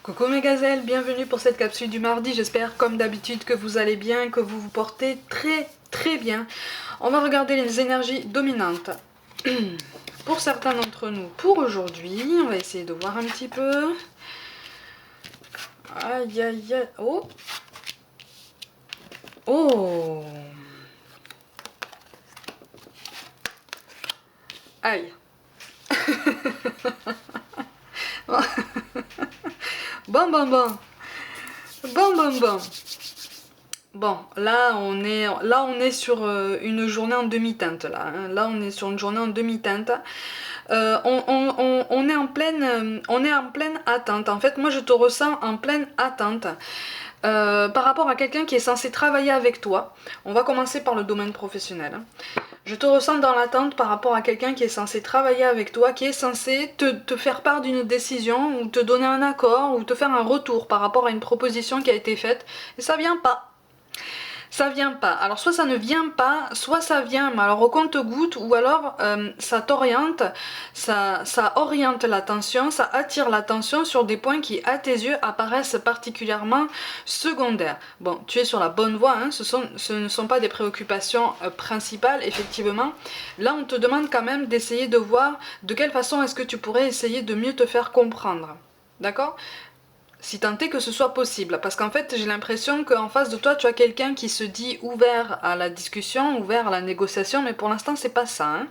Coucou mes gazelles, bienvenue pour cette capsule du mardi. J'espère comme d'habitude que vous allez bien, que vous vous portez très bien. On va regarder les énergies dominantes pour certains d'entre nous pour aujourd'hui. On va essayer de voir un petit peu. Aïe aïe aïe. Oh. Oh. Aïe. Bon. Bon, là on est sur une journée en demi-teinte là. Hein. Là on est sur une journée en demi-teinte. On est en pleine attente. En fait, moi je te ressens en pleine attente. Par rapport à quelqu'un qui est censé travailler avec toi. On va commencer par le domaine professionnel. Hein. Je te ressens dans l'attente par rapport à quelqu'un qui est censé travailler avec toi, qui est censé te faire part d'une décision, ou te donner un accord, ou te faire un retour par rapport à une proposition qui a été faite, et ça vient pas. Ça vient pas. Alors soit ça ne vient pas, soit ça vient, mais alors au compte-gouttes, ou alors ça t'oriente, ça oriente l'attention, ça attire l'attention sur des points qui, à tes yeux, apparaissent particulièrement secondaires. Bon, tu es sur la bonne voie, hein, ce ne sont pas des préoccupations principales, effectivement. Là, on te demande quand même d'essayer de voir de quelle façon est-ce que tu pourrais essayer de mieux te faire comprendre. D'accord ? Si tant est que ce soit possible, parce qu'en fait j'ai l'impression qu'en face de toi tu as quelqu'un qui se dit ouvert à la discussion, ouvert à la négociation, mais pour l'instant c'est pas ça. Hein.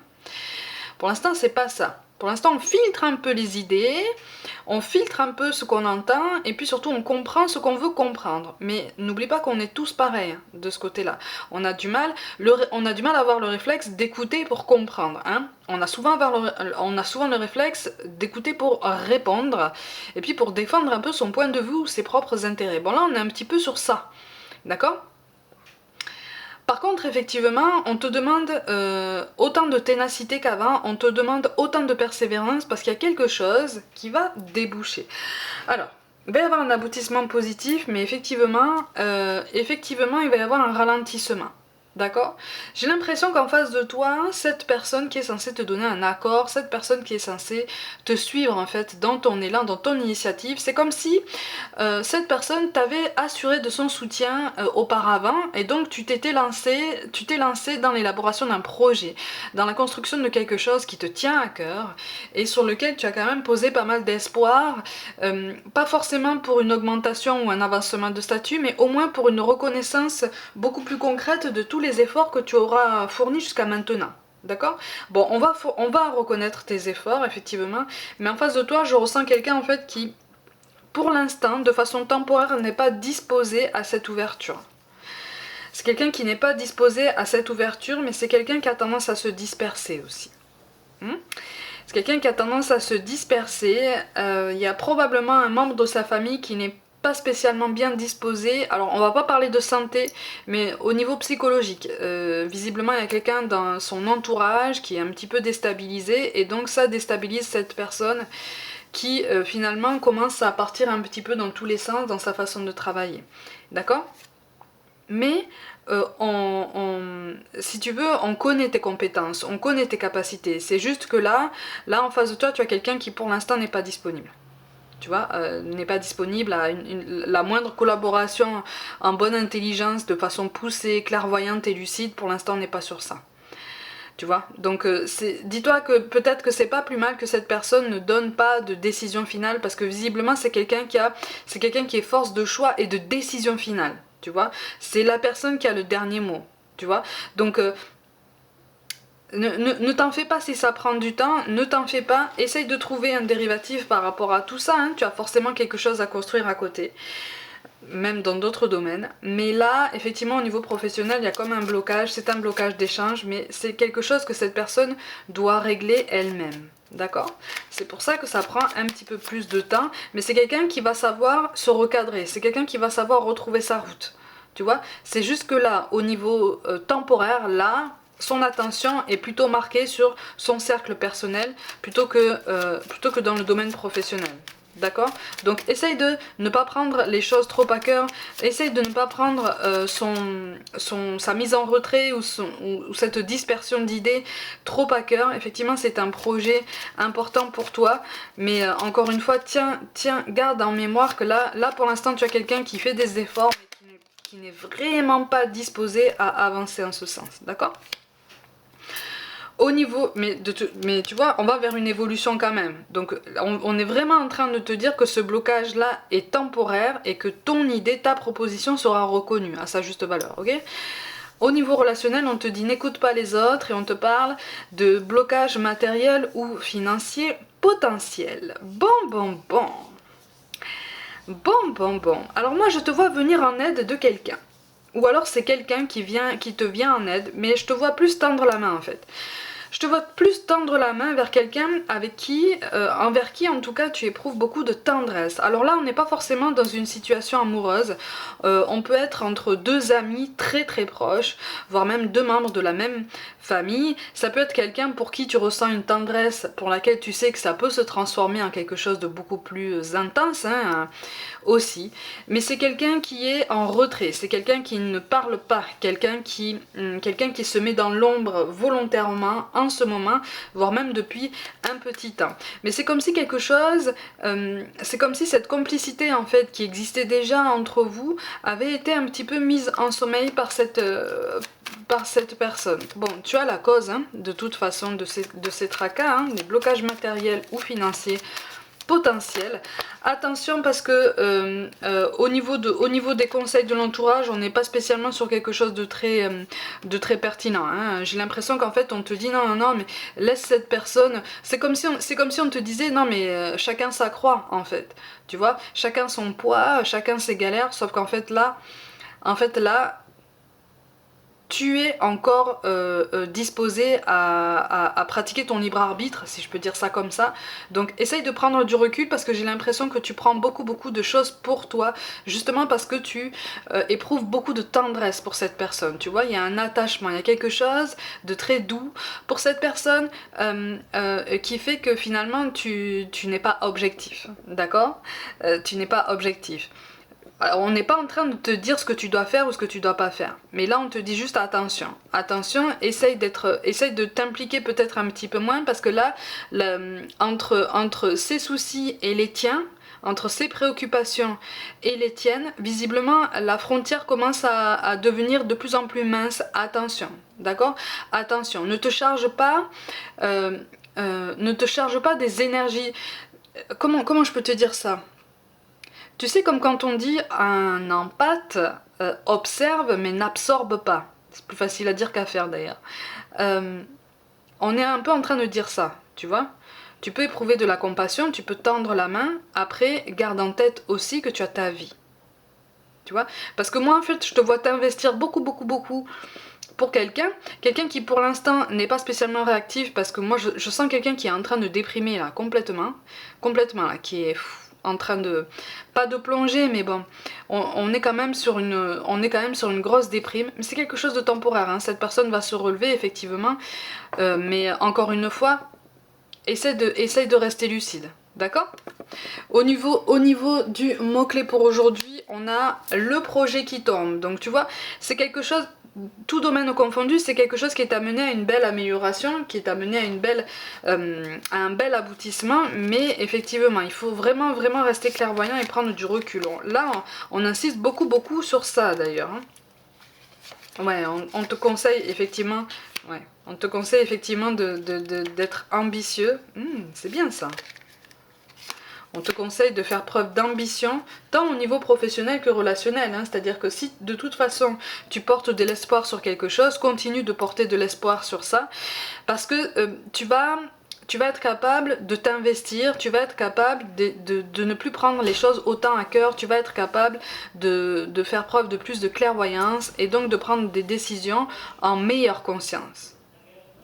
Pour l'instant c'est pas ça. Pour l'instant on filtre un peu les idées, on filtre un peu ce qu'on entend, et puis surtout on comprend ce qu'on veut comprendre. Mais n'oublie pas qu'on est tous pareils de ce côté-là. On a du mal à avoir le réflexe d'écouter pour comprendre. Hein. On a souvent le réflexe d'écouter pour répondre, et puis pour défendre un peu son point de vue ou ses propres intérêts. Bon là on est un petit peu sur ça, d'accord ? Par contre, effectivement, on te demande autant de ténacité qu'avant, on te demande autant de persévérance parce qu'il y a quelque chose qui va déboucher. Alors, il va y avoir un aboutissement positif, mais effectivement, il va y avoir un ralentissement. D'accord ? J'ai l'impression qu'en face de toi, cette personne qui est censée te donner un accord, cette personne qui est censée te suivre en fait dans ton élan, dans ton initiative, c'est comme si cette personne t'avait assuré de son soutien auparavant, et donc tu t'es lancé dans l'élaboration d'un projet, dans la construction de quelque chose qui te tient à cœur et sur lequel tu as quand même posé pas mal d'espoir, pas forcément pour une augmentation ou un avancement de statut, mais au moins pour une reconnaissance beaucoup plus concrète de tous les efforts que tu auras fournis jusqu'à maintenant. D'accord ? Bon, on va reconnaître tes efforts, effectivement, mais en face de toi, je ressens quelqu'un en fait qui, pour l'instant, de façon temporaire, n'est pas disposé à cette ouverture. C'est quelqu'un qui n'est pas disposé à cette ouverture, mais c'est quelqu'un qui a tendance à se disperser aussi. C'est quelqu'un qui a tendance à se disperser. Il y a probablement un membre de sa famille qui n'est pas spécialement bien disposé. Alors on va pas parler de santé, mais au niveau psychologique, visiblement il y a quelqu'un dans son entourage qui est un petit peu déstabilisé, et donc ça déstabilise cette personne qui finalement commence à partir un petit peu dans tous les sens dans sa façon de travailler. D'accord ? Mais si tu veux, on connaît tes compétences, on connaît tes capacités. C'est juste que là en face de toi, tu as quelqu'un qui pour l'instant n'est pas disponible. Tu vois, n'est pas disponible à la moindre collaboration en bonne intelligence, de façon poussée, clairvoyante et lucide, pour l'instant on n'est pas sur ça. Tu vois, donc dis-toi que peut-être que c'est pas plus mal que cette personne ne donne pas de décision finale, parce que visiblement c'est quelqu'un qui est force de choix et de décision finale. Tu vois, c'est la personne qui a le dernier mot. Tu vois, donc ne t'en fais pas si ça prend du temps, ne t'en fais pas, essaye de trouver un dérivatif par rapport à tout ça, hein. Tu as forcément quelque chose à construire à côté, même dans d'autres domaines, mais là, effectivement, au niveau professionnel, il y a comme un blocage, c'est un blocage d'échange, mais c'est quelque chose que cette personne doit régler elle-même, d'accord ? C'est pour ça que ça prend un petit peu plus de temps, mais c'est quelqu'un qui va savoir se recadrer, c'est quelqu'un qui va savoir retrouver sa route, tu vois ? C'est juste que là, au niveau temporaire, là, son attention est plutôt marquée sur son cercle personnel plutôt que dans le domaine professionnel. D'accord? Donc essaye de ne pas prendre les choses trop à cœur, essaye de ne pas prendre sa mise en retrait ou cette dispersion d'idées trop à cœur. Effectivement c'est un projet important pour toi, mais encore une fois tiens, garde en mémoire que là pour l'instant tu as quelqu'un qui fait des efforts mais qui n'est vraiment pas disposé à avancer en ce sens, d'accord? Au niveau, mais tu vois, on va vers une évolution quand même. Donc on est vraiment en train de te dire que ce blocage là est temporaire et que ton idée, ta proposition sera reconnue à sa juste valeur, ok? Au niveau relationnel, on te dit n'écoute pas les autres et on te parle de blocage matériel ou financier potentiel. Bon. Alors moi je te vois venir en aide de quelqu'un. Ou alors c'est quelqu'un qui te vient en aide, mais je te vois plus tendre la main en fait. Je te vois plus tendre la main vers quelqu'un envers qui en tout cas tu éprouves beaucoup de tendresse. Alors là on n'est pas forcément dans une situation amoureuse, on peut être entre deux amis très très proches, voire même deux membres de la même famille. Ça peut être quelqu'un pour qui tu ressens une tendresse, pour laquelle tu sais que ça peut se transformer en quelque chose de beaucoup plus intense, hein, aussi. Mais c'est quelqu'un qui est en retrait, c'est quelqu'un qui ne parle pas, quelqu'un qui se met dans l'ombre volontairement en ce moment, voire même depuis un petit temps. Mais c'est comme si quelque chose, c'est comme si cette complicité en fait qui existait déjà entre vous avait été un petit peu mise en sommeil par cette personne. Bon, tu as la cause hein, de toute façon de ces tracas, hein, des blocages matériels ou financiers potentiel. Attention parce que au niveau des conseils de l'entourage, on n'est pas spécialement sur quelque chose de très pertinent. Hein. J'ai l'impression qu'en fait on te dit non mais laisse cette personne. C'est comme si on te disait non mais chacun sa croix en fait. Tu vois, chacun son poids, chacun ses galères. Sauf qu'en fait là, tu es encore disposé à pratiquer ton libre arbitre, si je peux dire ça comme ça. Donc essaye de prendre du recul parce que j'ai l'impression que tu prends beaucoup de choses pour toi, justement parce que tu éprouves beaucoup de tendresse pour cette personne. Tu vois, il y a un attachement, il y a quelque chose de très doux pour cette personne qui fait que finalement tu n'es pas objectif, d'accord? Tu n'es pas objectif. Alors, on n'est pas en train de te dire ce que tu dois faire ou ce que tu dois pas faire. Mais là, on te dit juste attention. Attention, essaye de t'impliquer peut-être un petit peu moins parce que là, entre ses soucis et les tiens, entre ses préoccupations et les tiennes, visiblement, la frontière commence à devenir de plus en plus mince. Attention, d'accord? Attention, ne te charge pas des énergies. Comment je peux te dire ça? Tu sais, comme quand on dit un empathe observe mais n'absorbe pas. C'est plus facile à dire qu'à faire d'ailleurs. On est un peu en train de dire ça, tu vois. Tu peux éprouver de la compassion, tu peux tendre la main, après garde en tête aussi que tu as ta vie. Tu vois. Parce que moi en fait je te vois t'investir beaucoup pour quelqu'un qui pour l'instant n'est pas spécialement réactif parce que moi je sens quelqu'un qui est en train de déprimer là complètement là, qui est en train de pas de plonger mais bon on est quand même sur une grosse déprime, mais c'est quelque chose de temporaire hein. Cette personne va se relever effectivement mais encore une fois essaye de rester lucide, d'accord? Au niveau du mot-clé pour aujourd'hui, on a le projet qui tombe. Donc tu vois, c'est quelque chose, tout domaine confondu, c'est quelque chose qui est amené à une belle amélioration, qui est amené à un bel aboutissement, mais effectivement, il faut vraiment rester clairvoyant et prendre du recul. Là, on insiste beaucoup sur ça d'ailleurs. Hein. Ouais, on te conseille effectivement... Ouais, on te conseille effectivement d'être ambitieux. C'est bien ça. On te conseille de faire preuve d'ambition, tant au niveau professionnel que relationnel. Hein. C'est-à-dire que si de toute façon tu portes de l'espoir sur quelque chose, continue de porter de l'espoir sur ça. Parce que tu vas être capable de t'investir, tu vas être capable de ne plus prendre les choses autant à cœur, tu vas être capable de faire preuve de plus de clairvoyance et donc de prendre des décisions en meilleure conscience.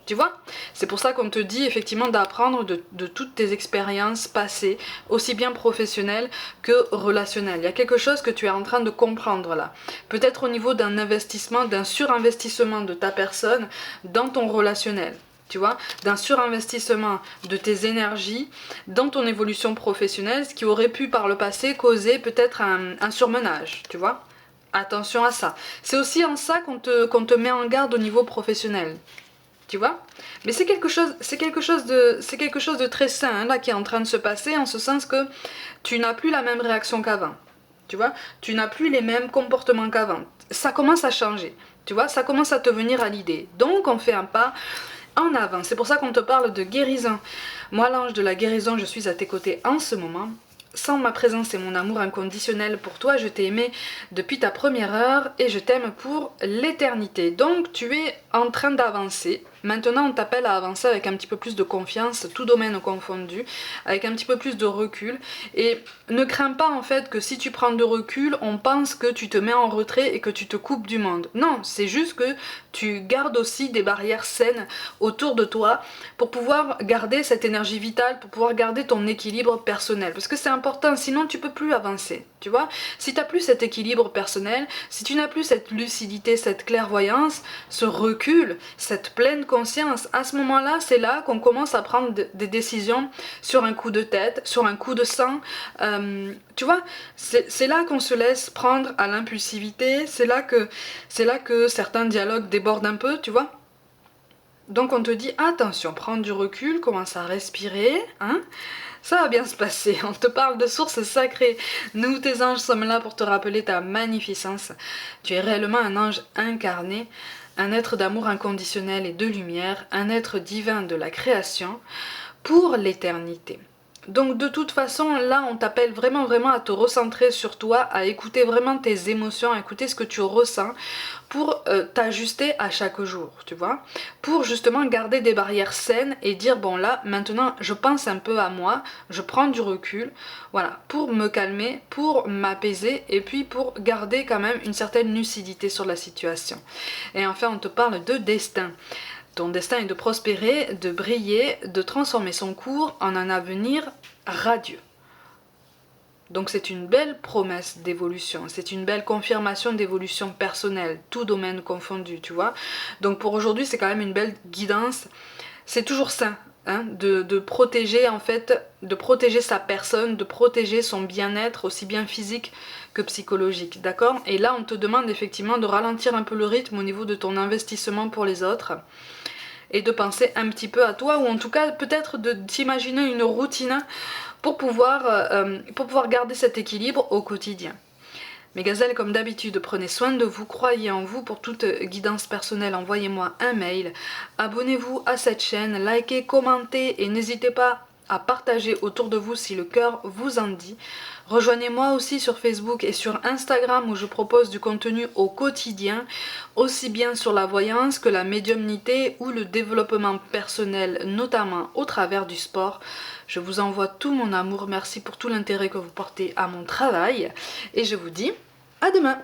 Tu vois? C'est pour ça qu'on te dit effectivement d'apprendre de toutes tes expériences passées, aussi bien professionnelles que relationnelles. Il y a quelque chose que tu es en train de comprendre là. Peut-être au niveau d'un investissement, d'un surinvestissement de ta personne dans ton relationnel. tu vois, d'un surinvestissement de tes énergies dans ton évolution professionnelle, ce qui aurait pu par le passé causer peut-être un surmenage, tu vois. Attention à ça. C'est aussi en ça qu'on te met en garde au niveau professionnel, tu vois. Mais c'est quelque chose de très sain hein, là qui est en train de se passer, en ce sens que tu n'as plus la même réaction qu'avant, tu vois. Tu n'as plus les mêmes comportements qu'avant. Ça commence à changer, tu vois, ça commence à te venir à l'idée. Donc on fait un pas en avant. C'est pour ça qu'on te parle de guérison. Moi, l'ange de la guérison, je suis à tes côtés en ce moment. Sans ma présence et mon amour inconditionnel pour toi, je t'ai aimé depuis ta première heure et je t'aime pour l'éternité. Donc tu es en train d'avancer. Maintenant on t'appelle à avancer avec un petit peu plus de confiance, tout domaine confondu, avec un petit peu plus de recul. Et ne crains pas en fait que si tu prends de recul, on pense que tu te mets en retrait et que tu te coupes du monde. Non, c'est juste que tu gardes aussi des barrières saines autour de toi pour pouvoir garder cette énergie vitale, pour pouvoir garder ton équilibre personnel. Parce que c'est important, sinon tu peux plus avancer, tu vois. Si tu n'as plus cet équilibre personnel, si tu n'as plus cette lucidité, cette clairvoyance, ce recul, cette pleine conscience, à ce moment-là, c'est là qu'on commence à prendre des décisions sur un coup de tête, sur un coup de sang. Tu vois, c'est là qu'on se laisse prendre à l'impulsivité, c'est là que certains dialogues débordent un peu, tu vois. Donc on te dit attention, prends du recul, commence à respirer, hein. Ça va bien se passer, on te parle de sources sacrées. Nous, tes anges, sommes là pour te rappeler ta magnificence. Tu es réellement un ange incarné, un être d'amour inconditionnel et de lumière, un être divin de la création pour l'éternité. Donc de toute façon, là, on t'appelle vraiment à te recentrer sur toi, à écouter vraiment tes émotions, à écouter ce que tu ressens pour t'ajuster à chaque jour, tu vois, pour justement garder des barrières saines et dire bon là, maintenant, je pense un peu à moi, je prends du recul, voilà, pour me calmer, pour m'apaiser et puis pour garder quand même une certaine lucidité sur la situation. Et enfin, on te parle de destin. Ton destin est de prospérer, de briller, de transformer son cours en un avenir radieux. Donc c'est une belle promesse d'évolution, c'est une belle confirmation d'évolution personnelle, tout domaine confondu, tu vois. Donc pour aujourd'hui, c'est quand même une belle guidance. C'est toujours sain hein, de protéger en fait, de protéger sa personne, de protéger son bien-être aussi bien physique que psychologique, d'accord. Et là, on te demande effectivement de ralentir un peu le rythme au niveau de ton investissement pour les autres et de penser un petit peu à toi, ou en tout cas peut-être de t'imaginer une routine pour pouvoir garder cet équilibre au quotidien. Mes gazelles, comme d'habitude, prenez soin de vous, croyez en vous. Pour toute guidance personnelle, envoyez-moi un mail. Abonnez-vous à cette chaîne, likez, commentez et n'hésitez pas à partager autour de vous si le cœur vous en dit. Rejoignez-moi aussi sur Facebook et sur Instagram où je propose du contenu au quotidien, aussi bien sur la voyance que la médiumnité ou le développement personnel, notamment au travers du sport. Je vous envoie tout mon amour, merci pour tout l'intérêt que vous portez à mon travail et je vous dis à demain.